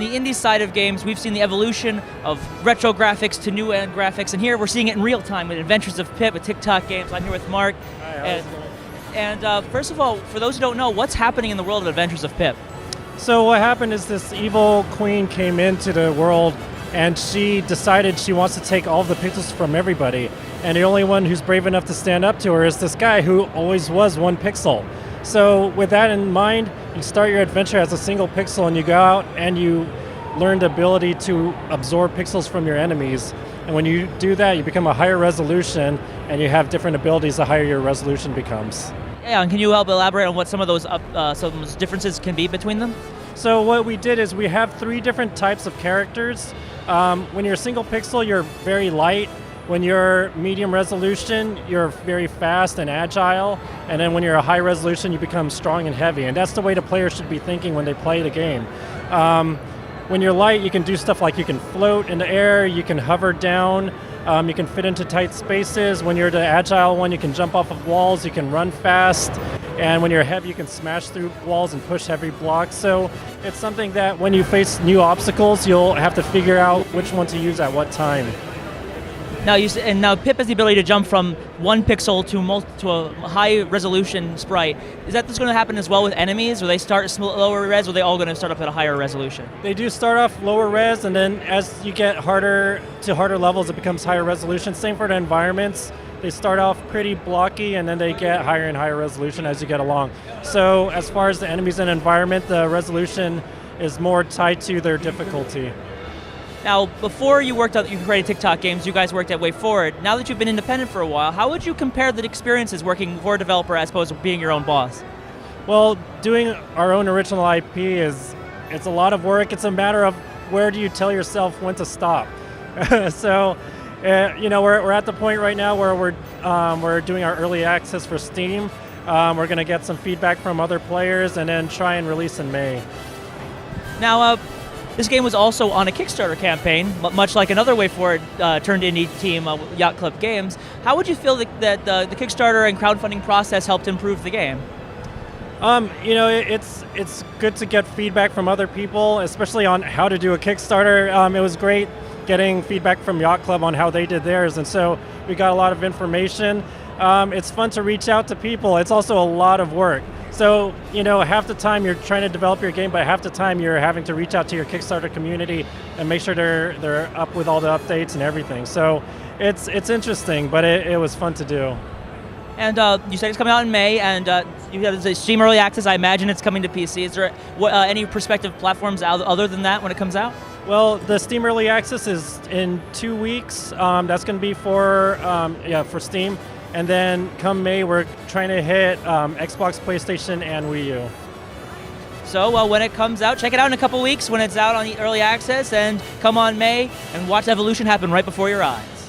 the indie side of games, we've seen the evolution of retro graphics to new end graphics, and here we're seeing it in real time with Adventures of Pip, with Tic Toc Games. I'm here with Marc. Hi, how's it going? And first of all, for those who don't know, what's happening in the world of Adventures of Pip? So what happened is this evil queen came into the world and she decided she wants to take all of the pixels from everybody. And the only one who's brave enough to stand up to her is this guy who always was one pixel. So with that in mind, you start your adventure as a single pixel and you go out and you learn the ability to absorb pixels from your enemies. And when you do that, you become a higher resolution and you have different abilities the higher your resolution becomes. Yeah, and can you help elaborate on what some of those differences can be between them? So what we did is we have 3 different types of characters. When you're a single pixel, you're very light. When you're medium resolution, you're very fast and agile. And then when you're a high resolution, you become strong and heavy. And that's the way the player should be thinking when they play the game. When you're light, you can do stuff like you can float in the air, you can hover down, you can fit into tight spaces. When you're the agile one, you can jump off of walls, you can run fast. And when you're heavy, you can smash through walls and push heavy blocks. So it's something that when you face new obstacles, you'll have to figure out which one to use at what time. Now Pip has the ability to jump from one pixel to a high resolution sprite. Is that going to happen as well with enemies? Will they start at lower res, or are they all going to start up at a higher resolution? They do start off lower res, and then as you get harder levels, it becomes higher resolution. Same for the environments. They start off pretty blocky, and then they get higher and higher resolution as you get along. So as far as the enemies and environment, the resolution is more tied to their difficulty. Now, before you created Tic Toc Games, you guys worked at Way Forward. Now that you've been independent for a while, how would you compare the experiences working for a developer as opposed to being your own boss? Well, doing our own original IP it's a lot of work. It's a matter of where do you tell yourself when to stop. So, we're at the point right now where we're doing our early access for Steam. We're going to get some feedback from other players and then try and release in May. Now, this game was also on a Kickstarter campaign, much like another Way Forward turned indie team, Yacht Club Games. How would you feel that the Kickstarter and crowdfunding process helped improve the game? It's good to get feedback from other people, especially on how to do a Kickstarter. It was great getting feedback from Yacht Club on how they did theirs, and so we got a lot of information. It's fun to reach out to people. It's also a lot of work. So, half the time you're trying to develop your game, but half the time you're having to reach out to your Kickstarter community and make sure they're up with all the updates and everything. So it's interesting, but it was fun to do. And you said it's coming out in May, and you have the Steam Early Access. I imagine it's coming to PC. Is there any prospective platforms other than that when it comes out? Well, the Steam Early Access is in 2 weeks. That's going to be for Steam. And then come May, we're trying to hit Xbox, PlayStation, and Wii U. So when it comes out, check it out in a couple weeks when it's out on the early access, and come on May and watch evolution happen right before your eyes.